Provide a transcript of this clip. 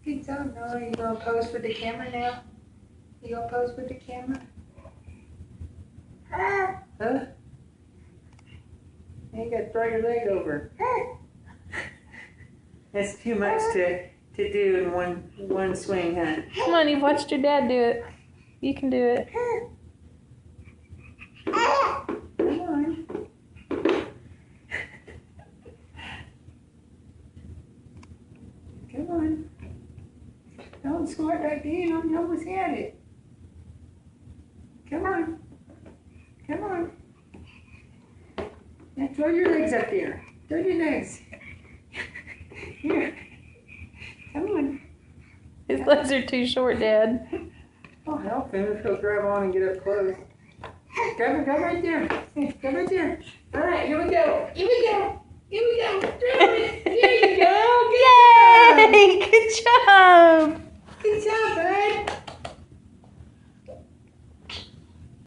Good job, Noah. You gonna pose for the camera now? You gonna pose for the camera? Huh? You gotta throw your leg over. That's too much to do in one swing, huh? Come on, you've watched your dad do it. You can do it. Come on. Come on. Don't squat right down. You almost had it. Come on. Come on. Now throw your legs up there. Throw your legs. Here. Come on. His legs are too short, Dad. I'll help him if he'll grab on and get up close. Go right there. Go right there. All right, here we go. Here we go. Here we go. Throw it. There you go. Good job. Yay! Good job. Good job, bud.